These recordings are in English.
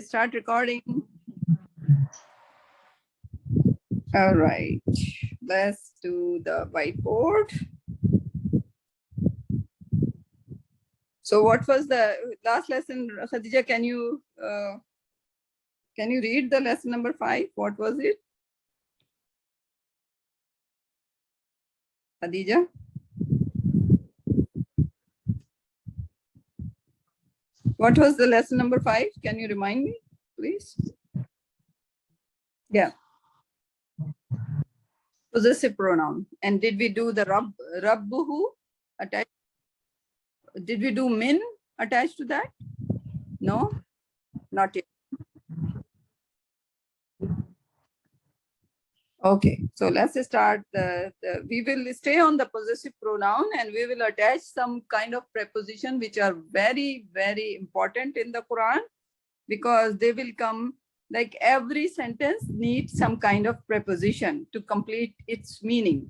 start recording. All right, let's do the whiteboard. So what was the last lesson? Khadija, can you read the lesson number 5? What was it? Khadija? What was the lesson number 5? Can you remind me, please? Yeah. Possessive pronoun. And did we do the rabbuhu attached? Did we do min attached to that? No, not yet. Okay, so let's start. We will stay on the possessive pronoun and we will attach some kind of preposition which are very, very important in the Quran, because they will come, like every sentence needs some kind of preposition to complete its meaning.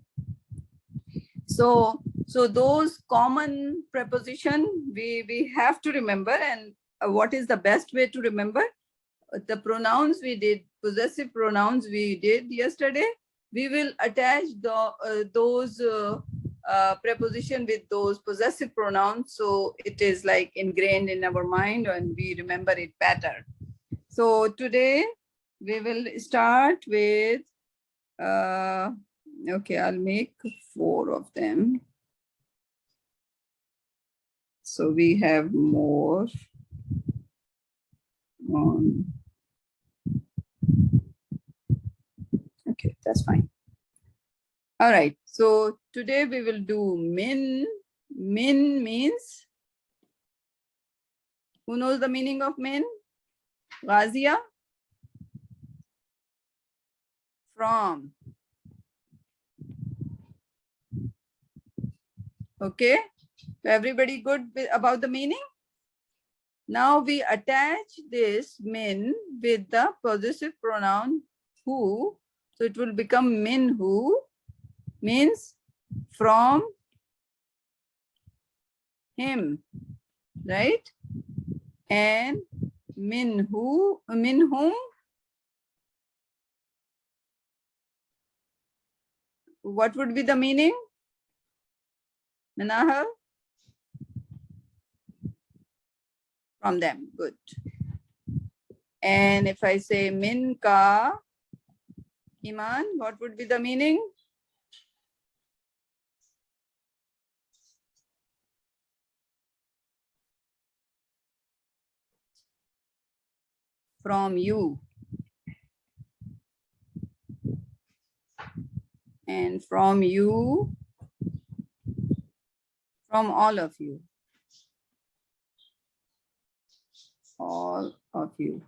So those common preposition we have to remember. And what is the best way to remember? The pronouns we did, possessive pronouns we did yesterday, we will attach those preposition with those possessive pronouns, so it is like ingrained in our mind and we remember it better. So today we will start with okay, I'll make 4 of them. So we have more on. Okay, that's fine. All right. So today we will do min. Min means, who knows the meaning of min? Ghazia? From. Okay. So everybody good about the meaning? Now we attach this min with the possessive pronoun who. So it will become min who, means from him, right? And min who, min whom. What would be the meaning? Manahal? From them, good. And if I say min ka iman, what would be the meaning? From you. And from you, from all of you. All of you.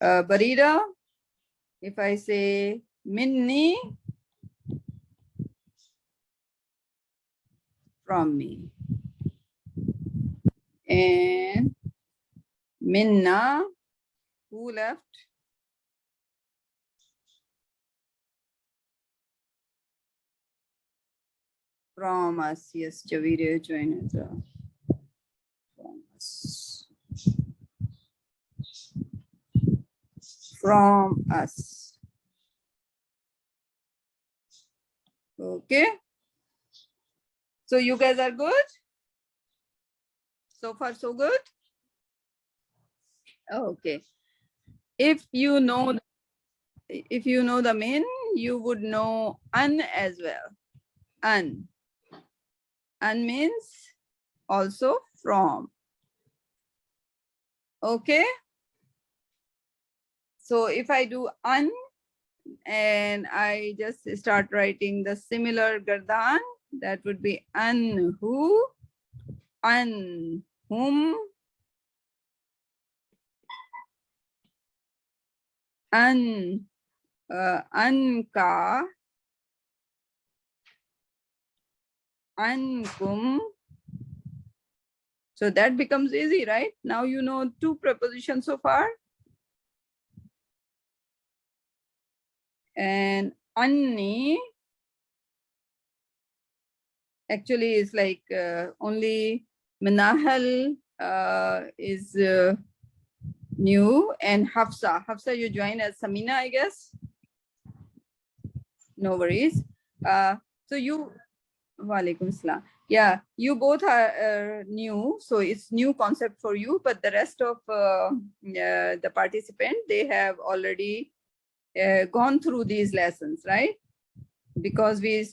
Barira, if I say minni, from me. And minna, who left? From us. Yes, Javira join us. From us. From us. Okay. So you guys are good? So far, so good? Okay. If you know the min, you would know an as well. An. An means also from. Okay. So if I do an and I just start writing the similar gardan, that would be an who, an whom, an anka, ankum. So that becomes easy, right? Now you know 2 prepositions so far. And anni actually is like only Manahal is new, and Hafsa. Hafsa, you join as Samina, I guess. No worries. So you, Walaikum Salam. Yeah, you both are new, so it's new concept for you, but the rest of the participant, they have already gone through these lessons, right? Because we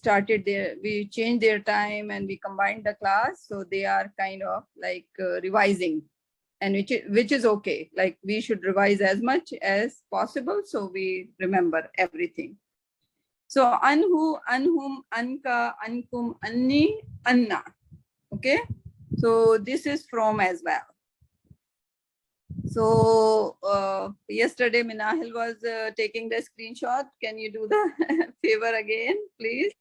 changed their time and we combined the class, so they are kind of like revising, and which is okay. Like we should revise as much as possible so we remember everything. So anhu, anhum, anka, ankum, anni, anna. Okay. So this is from as well. So yesterday Minahil was taking the screenshot. Can you do the favor again, please?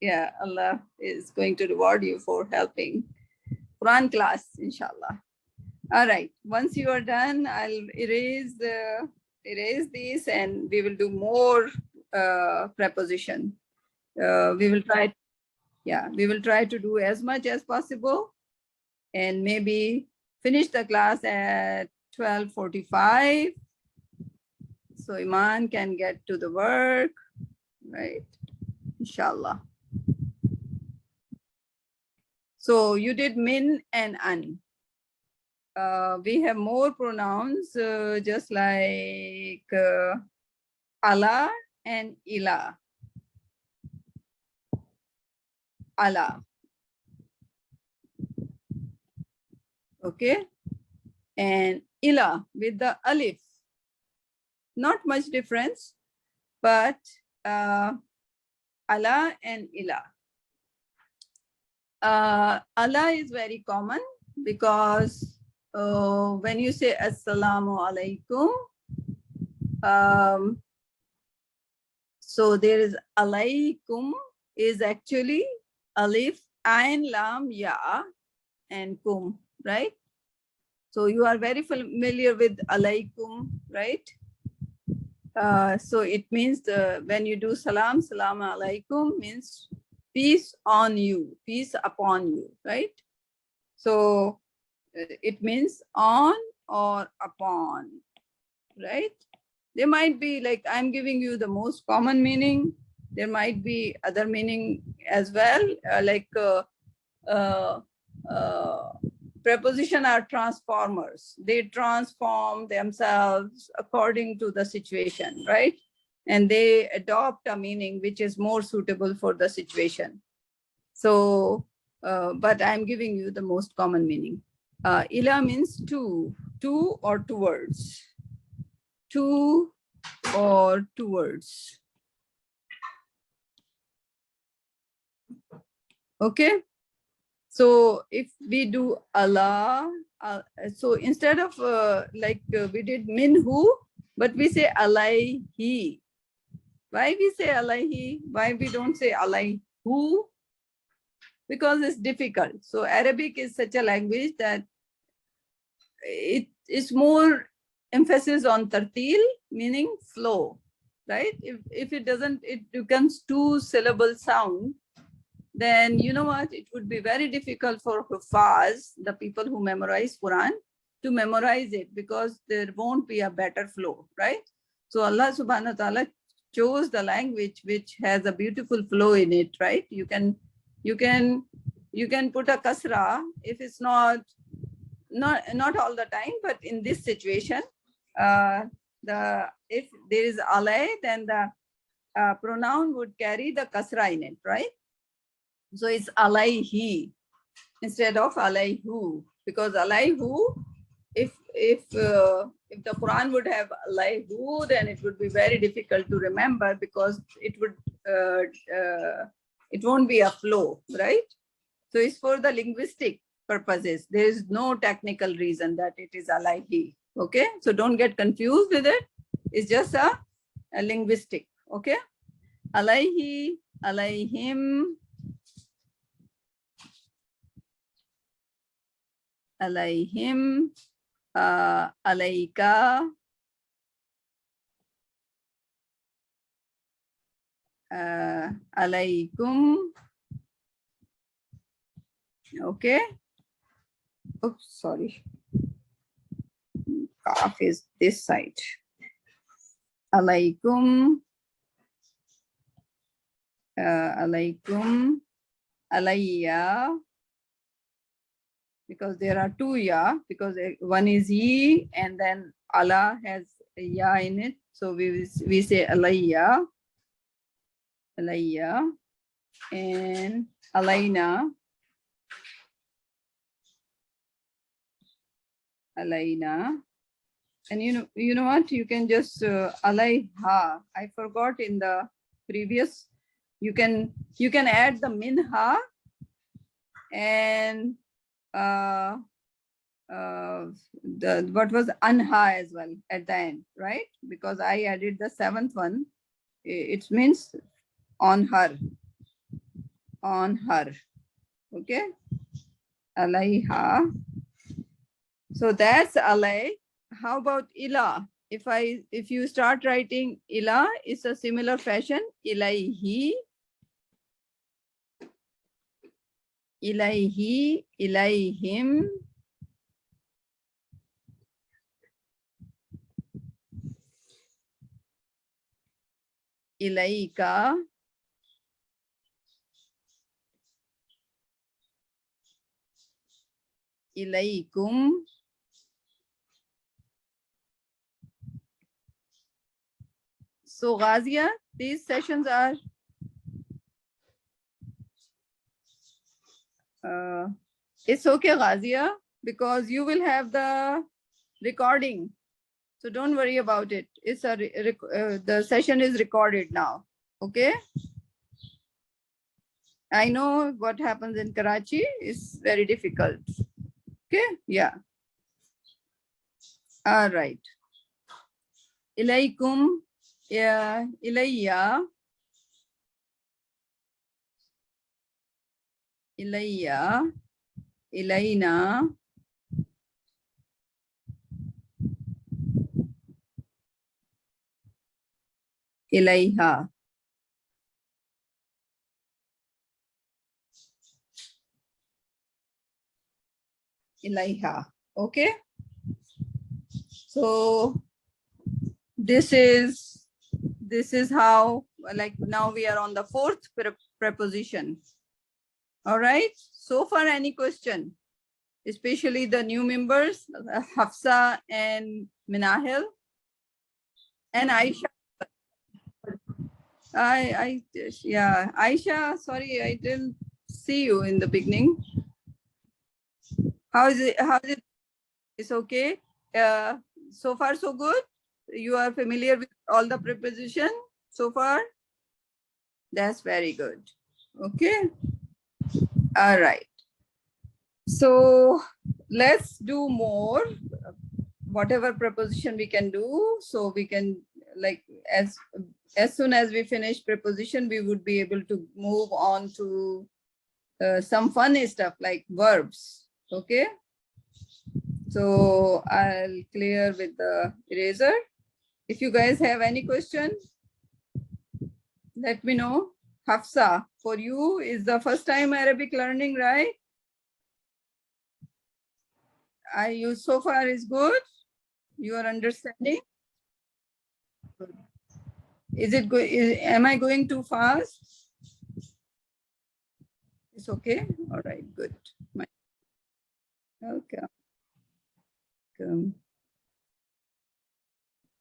Yeah, Allah is going to reward you for helping. Quran class, inshallah. All right. Once you are done, I'll erase these, and we will do more preposition. We will try. Yeah, we will try to do as much as possible, and maybe finish the class at 12:45, so Iman can get to the work, right? Inshallah. So you did min and an. We have more pronouns, just like ala and ila. Ala. Okay. And ila with the alif. Not much difference, but ala and ila. Allah is very common because when you say Assalamu alaikum, so there is alaikum is actually alif, ain, lam, ya, and kum, right? So you are very familiar with alaikum, right? So it means when you do salam, salam alaikum means peace on you, peace upon you, right? So it means on or upon, right? There might be, like, I'm giving you the most common meaning. There might be other meaning as well, preposition are transformers. They transform themselves according to the situation, right? And they adopt a meaning which is more suitable for the situation. So, but I'm giving you the most common meaning. Ila means to or towards. To or towards. Okay. So if we do Allah, so instead of we did minhu, but we say alaihi. Why we say alaihi? Why we don't say alaihu? Because it's difficult. So Arabic is such a language that it is more emphasis on tartil, meaning flow, right? If it doesn't, it becomes two-syllable sound, then you know what? It would be very difficult for Hufaz, the people who memorize Quran, to memorize it because there won't be a better flow, right? So Allah subhanahu wa ta'ala chose the language which has a beautiful flow in it, right? You can put a kasra if it's not all the time, but in this situation, if there is alay, then the pronoun would carry the kasra in it, right? So it's alaihi instead of alaihu, because alaihu, if the Quran would have alaihu, then it would be very difficult to remember because it won't be a flow, right? So it's for the linguistic purposes. There is no technical reason that it is alaihi. Okay, so don't get confused with it. It's just a linguistic. Okay, alaihi, alaihim, alaihim, alaika, alaikum. Okay. Oops, sorry. Kaf is this side. Alaikum. Alaikum. Alayya. Because there are two ya, because one is ye and then Allah has a ya in it. So we say alayya, alayya, and alayna, alayna. And you know what? You can just alayha. I forgot in the previous. You can add the minha and the what was anha as well at the end, right? Because I added the seventh one. It means on her, okay? Alayha. So that's alay. How about ila? If you start writing ila, it's a similar fashion. Ilaihi, ilaihi, ilaihim. Ilaika, ilaikum. So Ghazia, these sessions are it's okay, Ghazia, because you will have the recording. So don't worry about it. It's the session is recorded now. Okay. I know what happens in Karachi is very difficult. Okay. Yeah. All right. Ilaikum. Yeah. Ilayya. Ilayya. Ilayna. Ilayha. Ilayha. Okay. So this is how, like, now we are on the fourth preposition. All right. So far, any question? Especially the new members, Hafsa and Minahil and Aisha. Yeah, Aisha, sorry, I didn't see you in the beginning. How is it? It's okay. So far, so good. You are familiar with all the preposition so far? That's very good. Okay. All right. So let's do more, whatever preposition we can do. So we can, like, as soon as we finish preposition, we would be able to move on to some funny stuff like verbs. Okay. So I'll clear with the eraser. If you guys have any question, let me know. Hafsa, for you is the first time Arabic learning, right? You so far is good. You are understanding. Is it going? Am I going too fast? It's okay. All right. Good. Okay.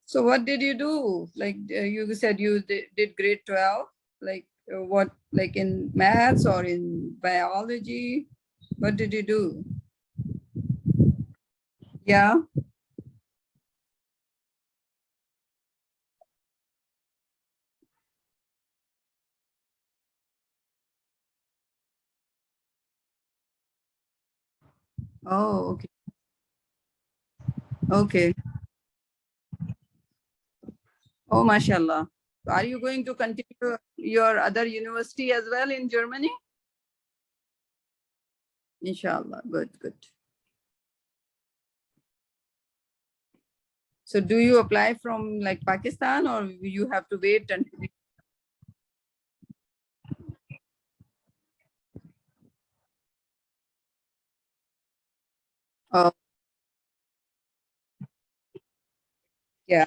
So what did you do? Like you said, you did grade 12. Like what? Like in maths or in biology? What did you do? Yeah. Oh, okay. Okay. Oh, mashallah. Are you going to continue your other university as well in Germany? Inshallah. Good, good. So do you apply from like Pakistan or you have to wait until? Oh, Yeah.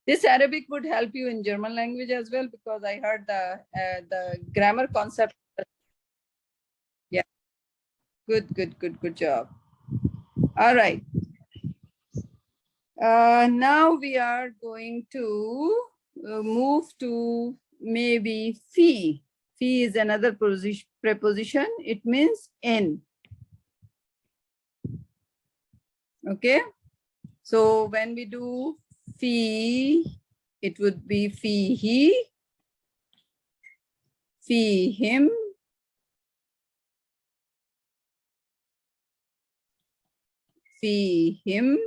This Arabic would help you in German language as well, because I heard the grammar concept. Yeah. Good job. All right. Now we are going to move to maybe fee. Fee is another preposition. It means in. Okay. So when we do fee, it would be fee he, fee him, fee him,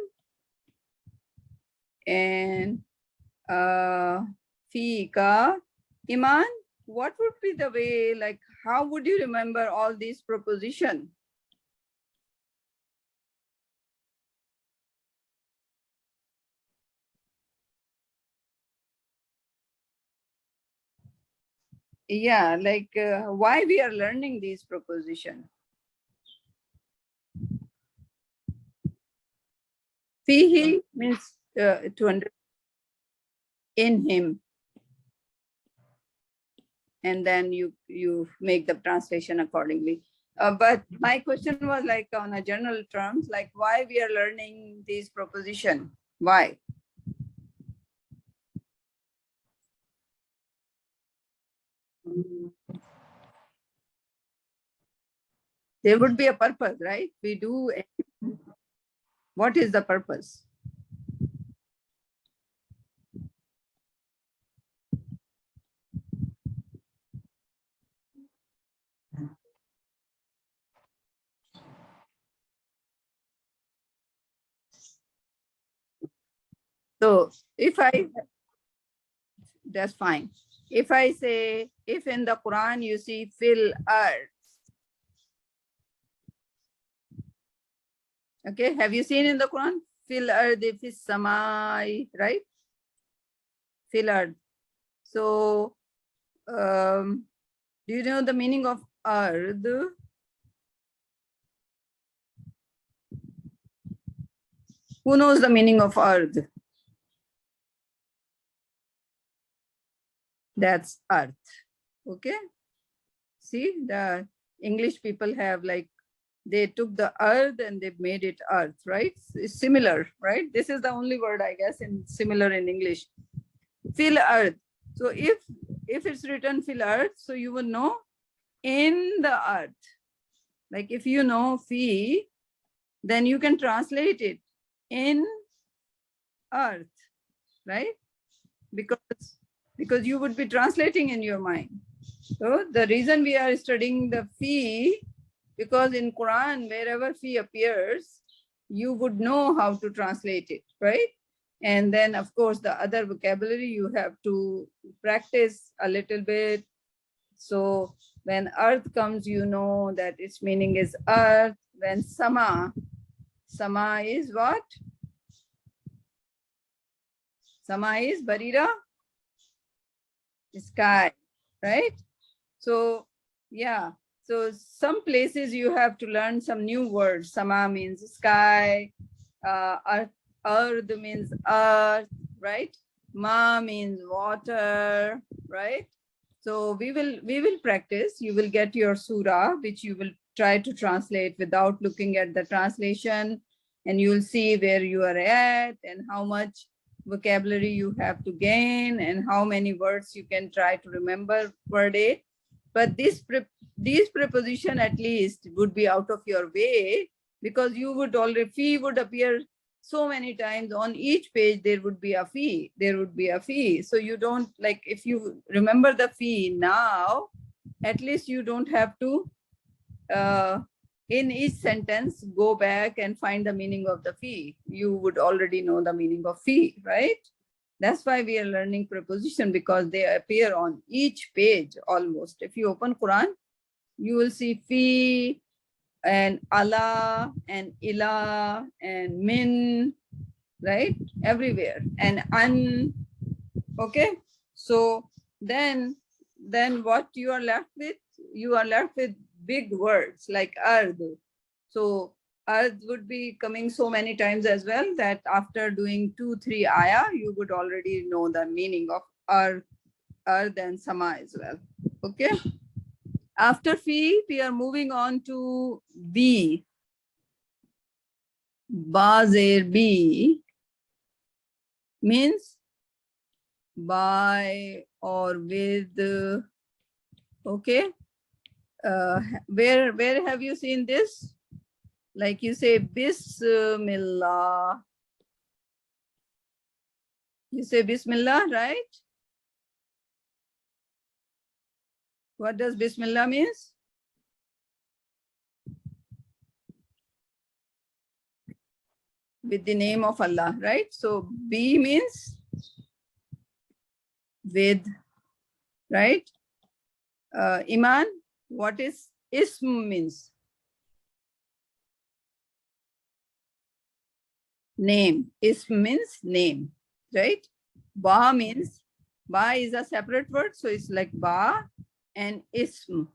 and fee ka. Iman, what would be the way, like, how would you remember all these prepositions? Yeah, like why we are learning these prepositions? Fihi means to understand in him, and then you make the translation accordingly. But my question was like on a general terms, like why we are learning these preposition? Why? There would be a purpose, right? We do. What is the purpose? So if I, that's fine. If I say, if in the Quran you see fil earth, okay, have you seen in the Quran? Fil earth, fis samai, right? Fil earth. So, do you know the meaning of earth? Who knows the meaning of earth? That's earth. Okay. See, the English people have like, they took the earth and they made it earth, right? It's similar, right? This is the only word, I guess, in similar in English. Fil earth. So if it's written fil earth, so you will know in the earth. Like if you know fi, then you can translate it in earth, right? Because you would be translating in your mind. So the reason we are studying the fee, because in Quran, wherever fee appears, you would know how to translate it, right? And then of course the other vocabulary you have to practice a little bit. So when earth comes, you know that its meaning is earth. When sama is what? Sama is Barira, sky, right? So yeah, so some places you have to learn some new words. Sama means sky, earth means earth, right? Ma means water, right? So we will practice. You will get your surah, which you will try to translate without looking at the translation, and you will see where you are at and how much vocabulary you have to gain and how many words you can try to remember per day. But these preposition at least would be out of your way, because you would already, fee would appear so many times on each page. There would be a fee, there would be a fee. So you don't, like, if you remember the fee now, at least you don't have to in each sentence go back and find the meaning of the fee. You would already know the meaning of fee, right? That's why we are learning preposition, because they appear on each page almost. If you open Quran, you will see fi and Allah and ila and min, right? Everywhere. And an. Okay. So then what you are left with? You are left with big words like ard. So earth would be coming so many times as well that after doing 2-3 ayah, you would already know the meaning of earth and sama as well. Okay. After fi, we are moving on to B. Bazer B means by or with. Okay. Where have you seen this? Like you say Bismillah. You say Bismillah, right? What does Bismillah means? With the name of Allah, right? So B means with, right? Iman, what is Ism means? Name. Ism means name, right? Ba means, Ba is a separate word, so it's like Ba and Ism,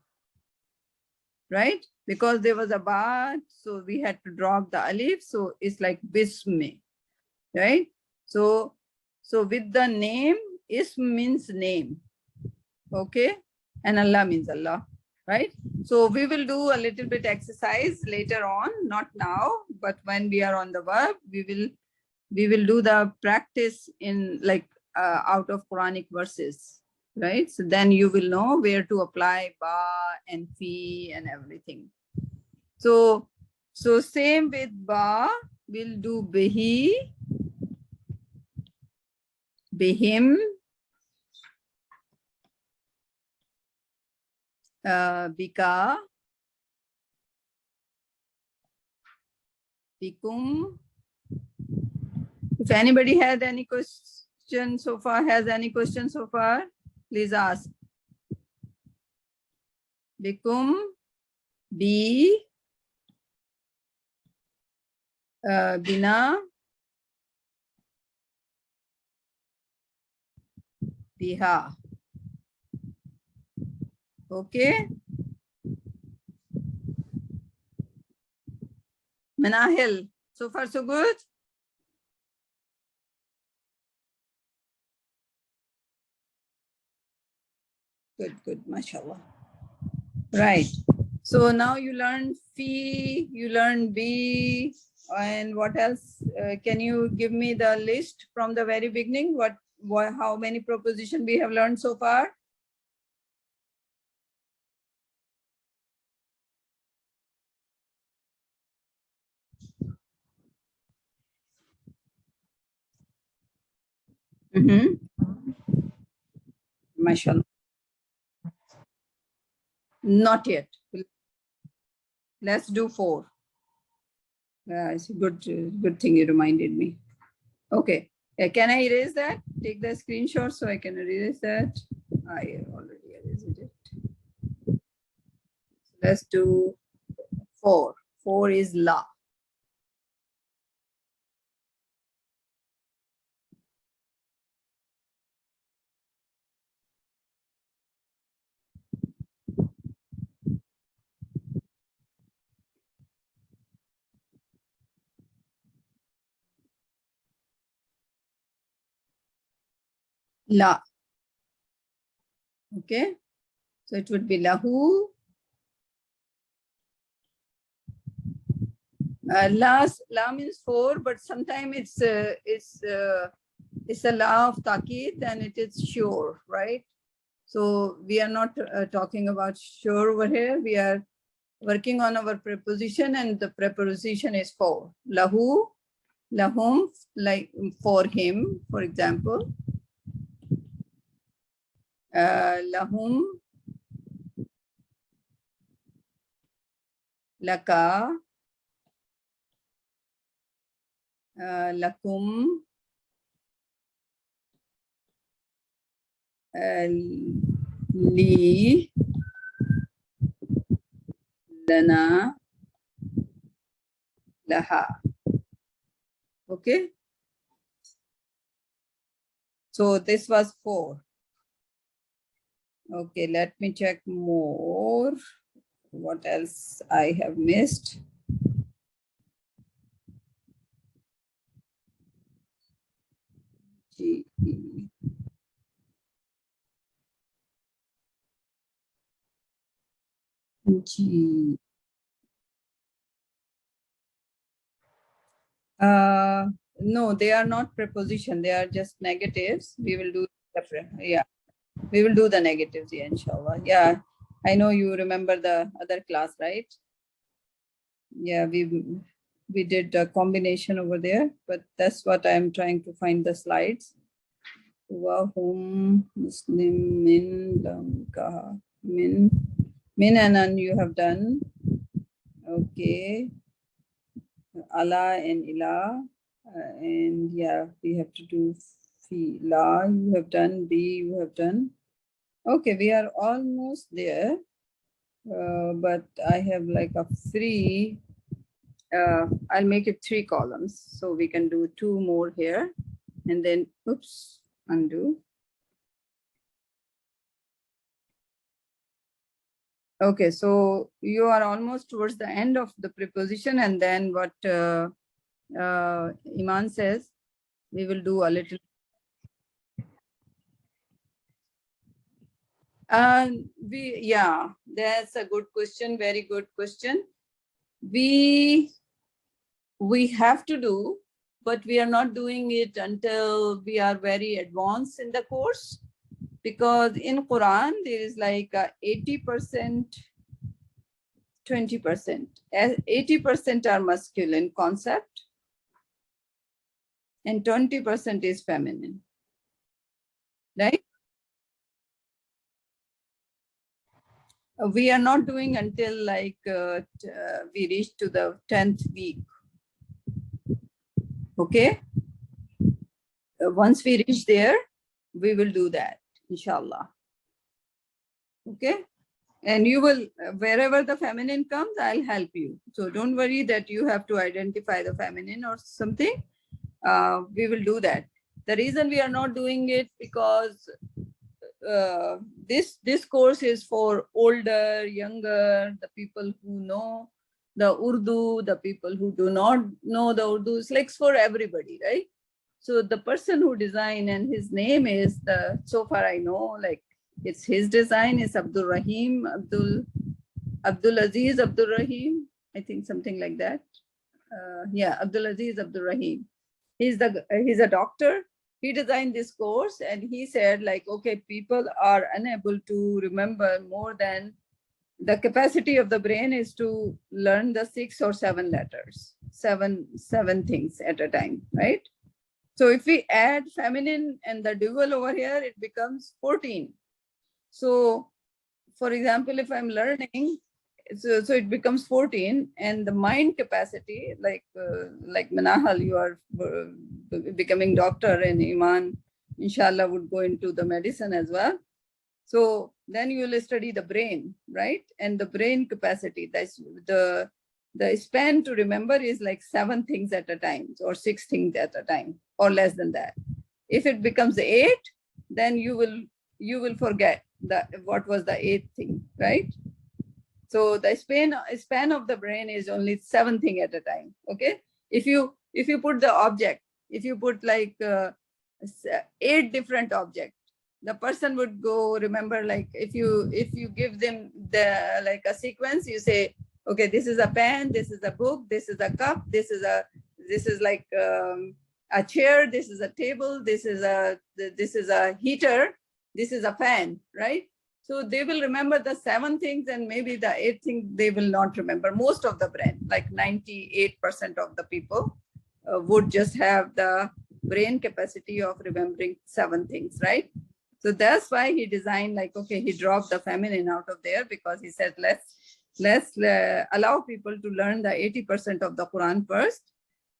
right? Because there was a Ba, so we had to drop the Alif, so it's like Bismi, right? So with the name, Ism means name, okay? And Allah means Allah, right? So we will do a little bit exercise later on, not now, but when we are on the verb, we will do the practice in like out of Quranic verses, right? So then you will know where to apply ba and fi and everything. So same with ba, we'll do bihi, bihim, bika, bikum. If anybody had any question so far, please ask. Bikum, bi, bina, biha. Okay. Manahil, so far so good? Good, mashallah. Right. So now you learn fi, you learn bi, and what else? Can you give me the list from the very beginning? How many propositions we have learned so far? Mashallah. Not yet. Let's do 4. It's a good thing you reminded me. Okay. Can I erase that? Take the screenshot so I can erase that. I already erased it. Let's do 4. 4 is la. La. Okay. So it would be lahu. La means 4, but sometimes it's a la of taqid and it is sure, right? So we are not talking about sure over here. We are working on our preposition, and the preposition is for. Lahu, lahum, like for him, for example. Lahum, laka, lakum, li, lana, laha. Okay. So this was 4. Okay, let me check more. What else I have missed? G. No, they are not preposition. They are just negatives. We will do separate. Yeah, we will do the negatives. Yeah, inshallah. Yeah, I know you remember the other class, right? Yeah, we did a combination over there, but that's what I'm trying to find the slides. Wahum Muslim min lamka min and an you have done. Okay. Allah and Ilah. And yeah, we have to do fi la, you have done, B, you have done. Okay, we are almost there. But I have like a three, I'll make it 3 columns. So we can do 2 more here and then, oops, undo. Okay, so you are almost towards the end of the preposition, and then what Iman says, we will do a little. Yeah, that's a good question. Very good question. We have to do, but we are not doing it until we are very advanced in the course, because in Quran there is like 80%, 20%. 80% are masculine concept and 20% is feminine, right? We are not doing until like we reach to the 10th week. Okay. Once we reach there, we will do that, inshallah. Okay. And you will, wherever the feminine comes, I'll help you. So don't worry that you have to identify the feminine or something. We will do that. The reason we are not doing it because this course is for older, younger, the people who know the Urdu, the people who do not know the Urdu. It's like for everybody, right? So the person who designed, and his name is so far I know, like it's his design is Abdul Rahim, Abdul Aziz Abdul Rahim, I think something like that. Yeah, Abdul Aziz Abdul Rahim. He's a doctor. He designed this course, and he said like, okay, people are unable to remember more than the capacity of the brain is to learn the 6 or 7 letters, seven things at a time, right? So if we add feminine and the dual over here, it becomes 14. So for example, if I'm learning, so it becomes 14, and the mind capacity, like Manahal, you are becoming doctor, and Iman, inshallah, would go into the medicine as well. So then you will study the brain, right? And the brain capacity, that's the span to remember is like 7 things at a time, or 6 things at a time, or less than that. If it becomes 8, then you will forget what was the 8th thing, right? So the span of the brain is only 7 things at a time. Okay. If you put the object, if you put like 8 different objects, the person would go remember, like if you give them the like a sequence, you say, okay, this is a pen, this is a book, this is a cup, this is like a chair, this is a table, this is a heater, this is a fan, right? So they will remember the 7 things, and maybe the 8th thing they will not remember. Most of the brain, like 98% of the people would just have the brain capacity of remembering 7 things, right? So that's why he designed like, okay, he dropped the feminine out of there, because he said, let's allow people to learn the 80% of the Quran first.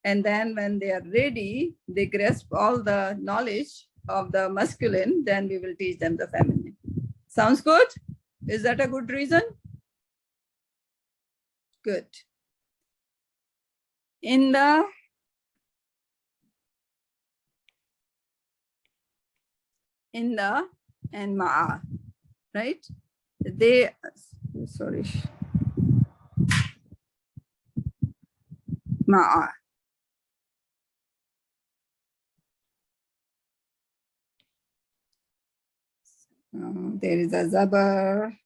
And then when they are ready, they grasp all the knowledge of the masculine, then we will teach them the feminine. Sounds good? Is that a good reason? Good. In the and ma'a, right? Sorry. Ma'a. There is a zabar.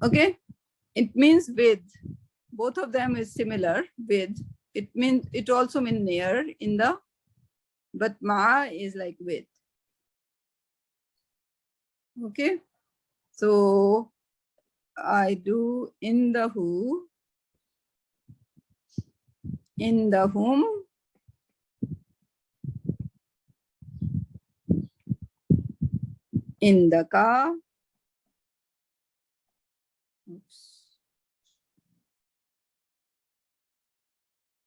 Okay, it means with. Both of them is similar with. It means, it also means near in the, but ma is like with. Okay, so I do in the who, in the whom, in the ka, oops,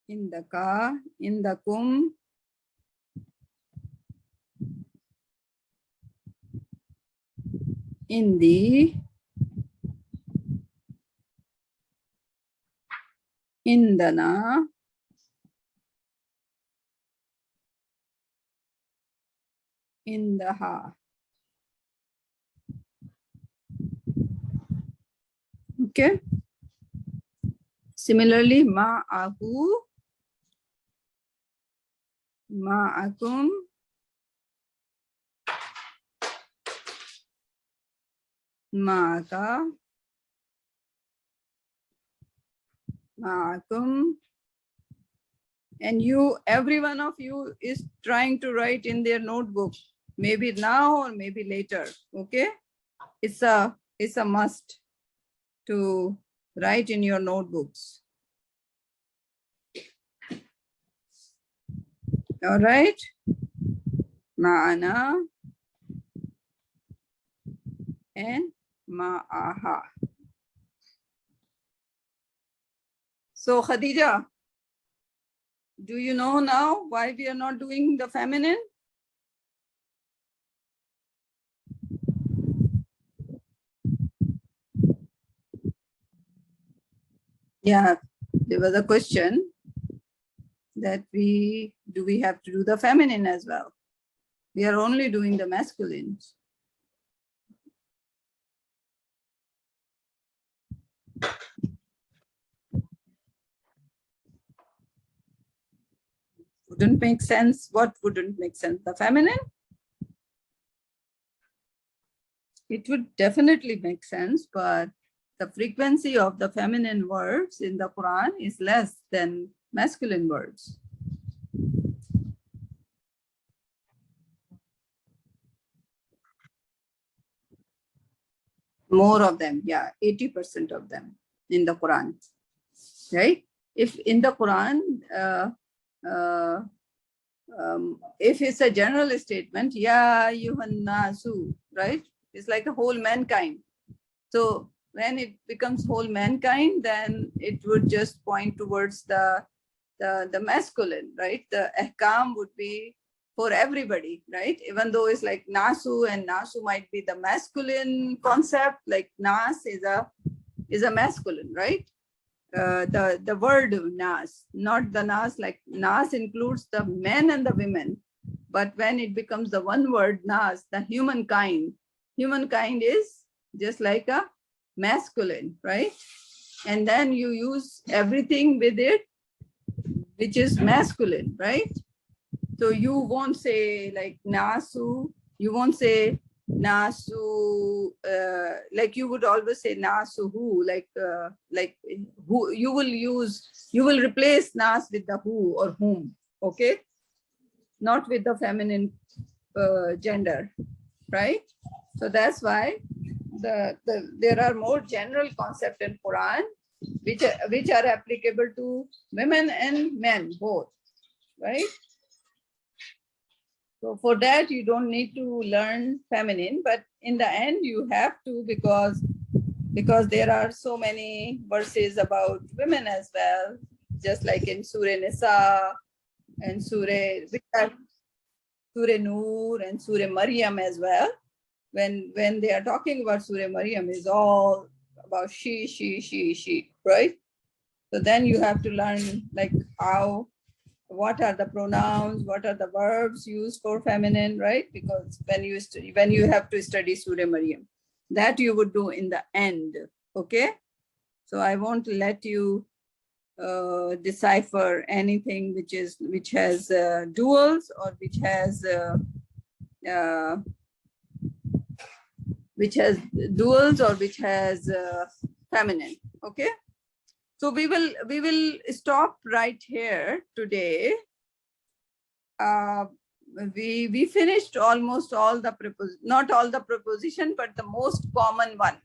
in the ka, in the kum, in the, in the na, in the ha. Okay. Similarly, ma'ahu, ma'akum, ma'aka, ma'akum. And you, every one of you is trying to write in their notebook, maybe now or maybe later. Okay. It's a must to write in your notebooks. All right. Ma'ana and ma'aha. So Khadija, do you know now why we are not doing the feminine? Yeah, there was a question that do we have to do the feminine as well? We are only doing the masculines. Wouldn't make sense. What wouldn't make sense? The feminine? It would definitely make sense, but the frequency of the feminine words in the Quran is less than masculine words. More of them, yeah, 80% of them in the Quran, right? If in the Quran, if it's a general statement, ya yuhannasu, right? It's like a whole mankind. So when it becomes whole mankind, then it would just point towards the masculine, right? The ahkam would be for everybody, right? Even though it's like nasu, and nasu might be the masculine concept, like nas is a masculine, right? The word nas, not the nas, like nas includes the men and the women, but when it becomes the one word nas, the humankind is just like a masculine, right? And then you use everything with it which is masculine, right? So you won't say like nasu, you won't say nasu, like you would always say nasu who, like who, you will replace nas with the who or whom, okay? Not with the feminine gender, right? So that's why there are more general concepts in Quran which are applicable to women and men both, right? So for that, you don't need to learn feminine, but in the end, you have to, because there are so many verses about women as well, just like in Surah Nisa and Surah Nur and Surah Maryam as well. When they are talking about Surah Maryam, is all about she, right? So then you have to learn like what are the pronouns, what are the verbs used for feminine, right? Because when you have to study Surah Maryam, that you would do in the end, okay? So I won't let you decipher anything which has duals or which has duals or which has feminine. Okay. So we will stop right here today. We finished almost all the not all the preposition, but the most common one,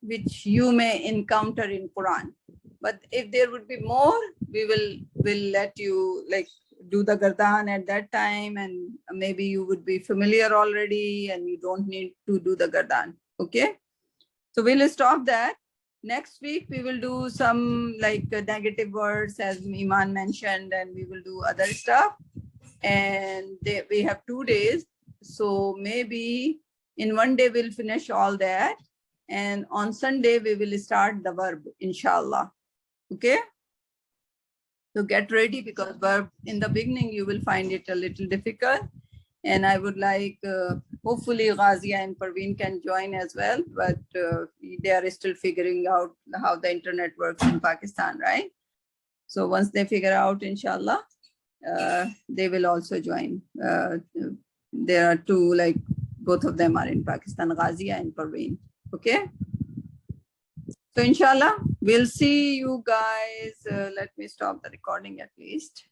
which you may encounter in Quran. But if there would be more, will let you like do the gardan at that time, and maybe you would be familiar already and you don't need to do the gardan. Okay. So we'll stop that. Next week, we will do some like negative words as Iman mentioned, and we will do other stuff. And we have 2 days. So maybe in one day, we'll finish all that. And on Sunday, we will start the verb, inshallah. Okay? So get ready, because verb in the beginning, you will find it a little difficult. And I would like, hopefully Ghazia and Parveen can join as well, but they are still figuring out how the internet works in Pakistan, right? So once they figure out, inshallah, they will also join. There are 2, like both of them are in Pakistan, Ghazia and Parveen. Okay. So inshallah, we'll see you guys. Let me stop the recording at least.